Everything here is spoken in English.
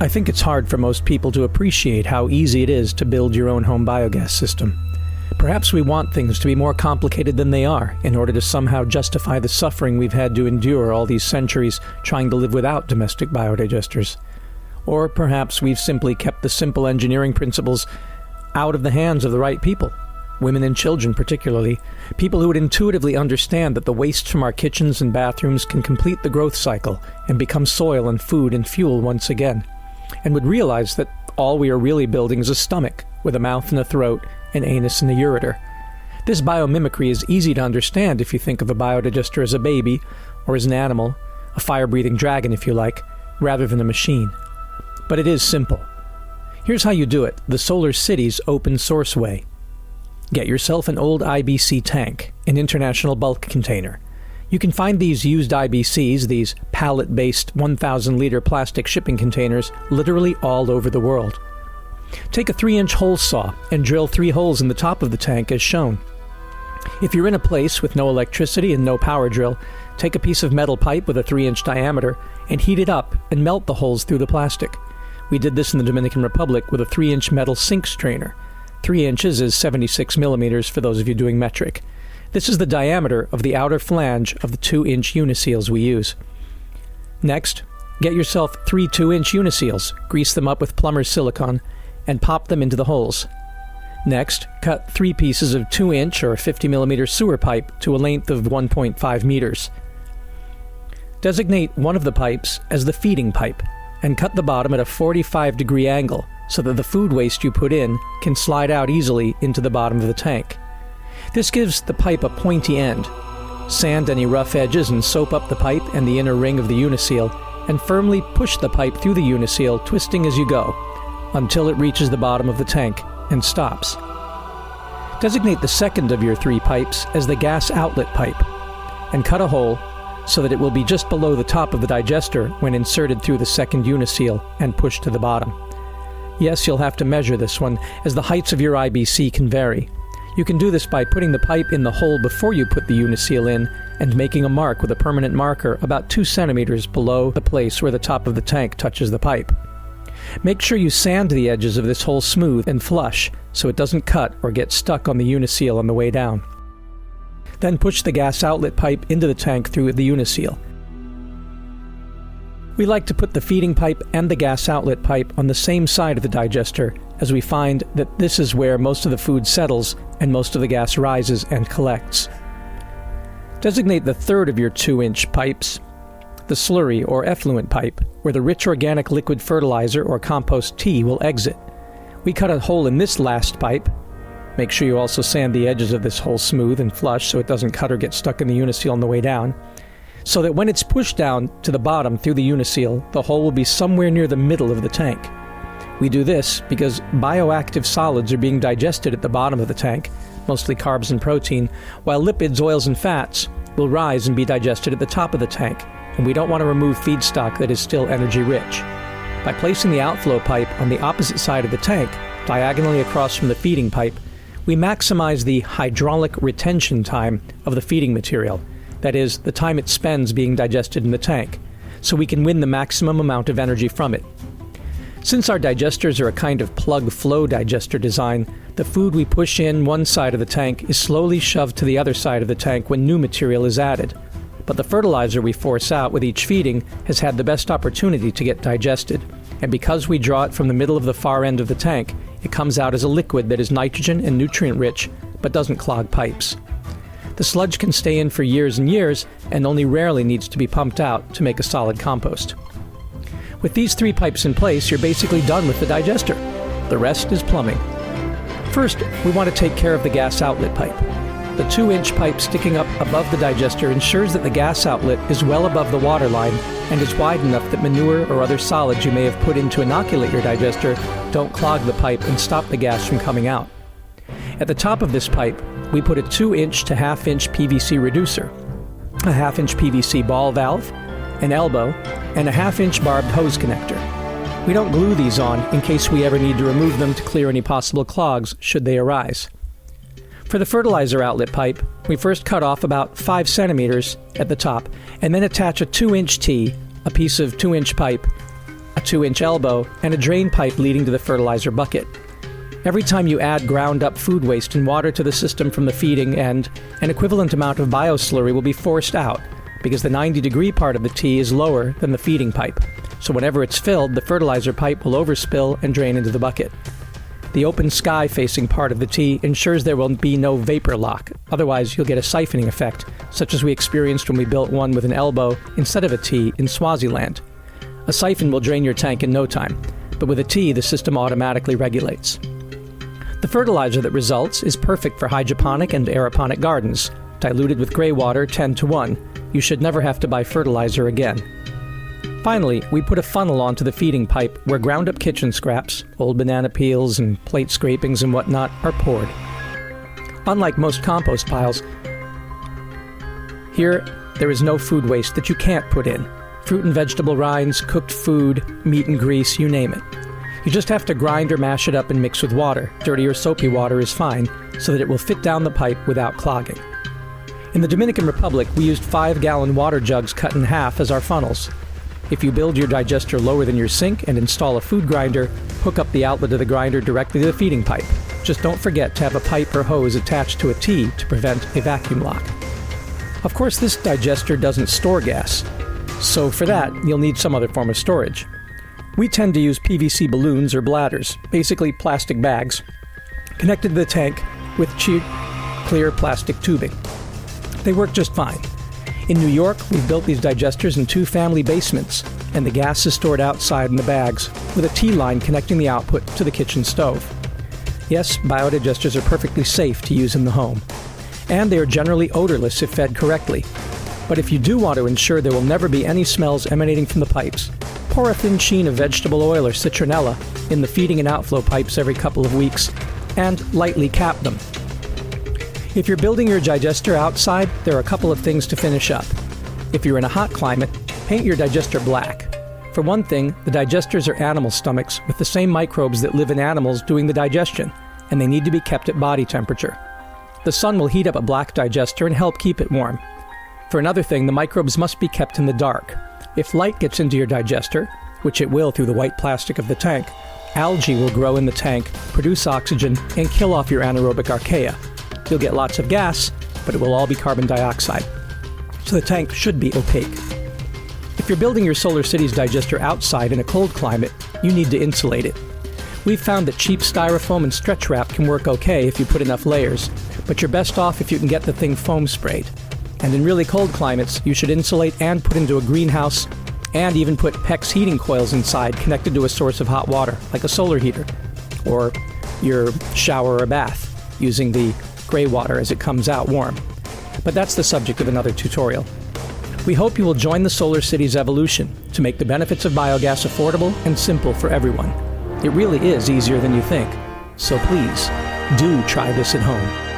I think it's hard for most people to appreciate how easy it is to build your own home biogas system. Perhaps we want things to be more complicated than they are in order to somehow justify the suffering we've had to endure all these centuries trying to live without domestic biodigesters. Or perhaps we've simply kept the simple engineering principles out of the hands of the right people, women and children particularly, people who would intuitively understand that the waste from our kitchens and bathrooms can complete the growth cycle and become soil and food and fuel once again, and would realize that all we are really building is a stomach with a mouth and a throat, an anus and a ureter. This biomimicry is easy to understand if you think of a biodigester as a baby, or as an animal, a fire-breathing dragon if you like, rather than a machine. But it is simple. Here's how you do it the Solar City's open source way. Get yourself an old IBC tank, an international bulk container. You can find these used IBCs, these pallet-based 1,000-liter plastic shipping containers, literally all over the world. Take a 3-inch hole saw and drill 3 holes in the top of the tank as shown. If you're in a place with no electricity and no power drill, take a piece of metal pipe with a 3-inch diameter and heat it up and melt the holes through the plastic. We did this in the Dominican Republic with a 3-inch metal sink strainer. 3 inches is 76 millimeters for those of you doing metric. This is the diameter of the outer flange of the 2-inch uniseals we use. Next, get yourself 3 2-inch uniseals, grease them up with plumber's silicone, and pop them into the holes. Next, cut 3 pieces of 2-inch or 50 millimeter sewer pipe to a length of 1.5 meters. Designate one of the pipes as the feeding pipe, and cut the bottom at a 45-degree angle so that the food waste you put in can slide out easily into the bottom of the tank. This gives the pipe a pointy end. Sand any rough edges and soap up the pipe and the inner ring of the uniseal, and firmly push the pipe through the uniseal, twisting as you go, until it reaches the bottom of the tank and stops. Designate the second of your 3 pipes as the gas outlet pipe, and cut a hole so that it will be just below the top of the digester when inserted through the second uniseal and pushed to the bottom. Yes, you'll have to measure this one, as the heights of your IBC can vary. You can do this by putting the pipe in the hole before you put the uniseal in and making a mark with a permanent marker about 2 centimeters below the place where the top of the tank touches the pipe. Make sure you sand the edges of this hole smooth and flush so it doesn't cut or get stuck on the uniseal on the way down. Then push the gas outlet pipe into the tank through the uniseal. We like to put the feeding pipe and the gas outlet pipe on the same side of the digester, as we find that this is where most of the food settles and most of the gas rises and collects. Designate the third of your 2-inch pipes, the slurry or effluent pipe, where the rich organic liquid fertilizer or compost tea will exit. We cut a hole in this last pipe. Make sure you also sand the edges of this hole smooth and flush so it doesn't cut or get stuck in the uniseal on the way down, so that when it's pushed down to the bottom through the uniseal, the hole will be somewhere near the middle of the tank. We do this because bioactive solids are being digested at the bottom of the tank, mostly carbs and protein, while lipids, oils, and fats will rise and be digested at the top of the tank, and we don't want to remove feedstock that is still energy-rich. By placing the outflow pipe on the opposite side of the tank, diagonally across from the feeding pipe, we maximize the hydraulic retention time of the feeding material, that is, the time it spends being digested in the tank, so we can win the maximum amount of energy from it. Since our digesters are a kind of plug-flow digester design, the food we push in one side of the tank is slowly shoved to the other side of the tank when new material is added. But the fertilizer we force out with each feeding has had the best opportunity to get digested, and because we draw it from the middle of the far end of the tank, it comes out as a liquid that is nitrogen and nutrient-rich, but doesn't clog pipes. The sludge can stay in for years and years, and only rarely needs to be pumped out to make a solid compost. With these 3 pipes in place, you're basically done with the digester. The rest is plumbing. First, we want to take care of the gas outlet pipe. The 2-inch pipe sticking up above the digester ensures that the gas outlet is well above the water line and is wide enough that manure or other solids you may have put in to inoculate your digester don't clog the pipe and stop the gas from coming out. At the top of this pipe, we put a 2-inch to 1/2-inch PVC reducer, a 1/2-inch PVC ball valve, an elbow, and a 1/2-inch barbed hose connector. We don't glue these on in case we ever need to remove them to clear any possible clogs should they arise. For the fertilizer outlet pipe, we first cut off about 5 centimeters at the top and then attach a 2-inch T, a piece of 2-inch pipe, a 2-inch elbow, and a drain pipe leading to the fertilizer bucket. Every time you add ground-up food waste and water to the system from the feeding end, an equivalent amount of bioslurry will be forced out, because the 90-degree part of the tee is lower than the feeding pipe. So whenever it's filled, the fertilizer pipe will overspill and drain into the bucket. The open sky-facing part of the tee ensures there will be no vapor lock, otherwise you'll get a siphoning effect, such as we experienced when we built one with an elbow instead of a tee in Swaziland. A siphon will drain your tank in no time, but with a tee the system automatically regulates. The fertilizer that results is perfect for hydroponic and aeroponic gardens, diluted with gray water 10:1. You should never have to buy fertilizer again. Finally, we put a funnel onto the feeding pipe where ground-up kitchen scraps, old banana peels and plate scrapings and whatnot, are poured. Unlike most compost piles, here there is no food waste that you can't put in. Fruit and vegetable rinds, cooked food, meat and grease, you name it. You just have to grind or mash it up and mix with water. Dirty or soapy water is fine, so that it will fit down the pipe without clogging. In the Dominican Republic, we used 5-gallon water jugs cut in half as our funnels. If you build your digester lower than your sink and install a food grinder, hook up the outlet of the grinder directly to the feeding pipe. Just don't forget to have a pipe or hose attached to a tee to prevent a vacuum lock. Of course, this digester doesn't store gas, so for that, you'll need some other form of storage. We tend to use PVC balloons or bladders, basically plastic bags, connected to the tank with clear plastic tubing. They work just fine. In New York, we've built these digesters in 2 family basements, and the gas is stored outside in the bags, with a T-line connecting the output to the kitchen stove. Yes, biodigesters are perfectly safe to use in the home, and they are generally odorless if fed correctly. But if you do want to ensure there will never be any smells emanating from the pipes, pour a thin sheen of vegetable oil or citronella in the feeding and outflow pipes every couple of weeks, and lightly cap them. If you're building your digester outside, there are a couple of things to finish up. If you're in a hot climate, paint your digester black. For one thing, the digesters are animal stomachs with the same microbes that live in animals doing the digestion, and they need to be kept at body temperature. The sun will heat up a black digester and help keep it warm. For another thing, the microbes must be kept in the dark. If light gets into your digester, which it will through the white plastic of the tank, algae will grow in the tank, produce oxygen, and kill off your anaerobic archaea. You'll get lots of gas, but it will all be carbon dioxide. So the tank should be opaque. If you're building your Solar Cities digester outside in a cold climate, you need to insulate it. We've found that cheap styrofoam and stretch wrap can work okay if you put enough layers, but you're best off if you can get the thing foam sprayed. And in really cold climates, you should insulate and put into a greenhouse, and even put PEX heating coils inside connected to a source of hot water, like a solar heater, or your shower or bath, using the gray water as it comes out warm. But that's the subject of another tutorial. We hope you will join the Solar Cities evolution to make the benefits of biogas affordable and simple for everyone. It really is easier than you think. So please, do try this at home.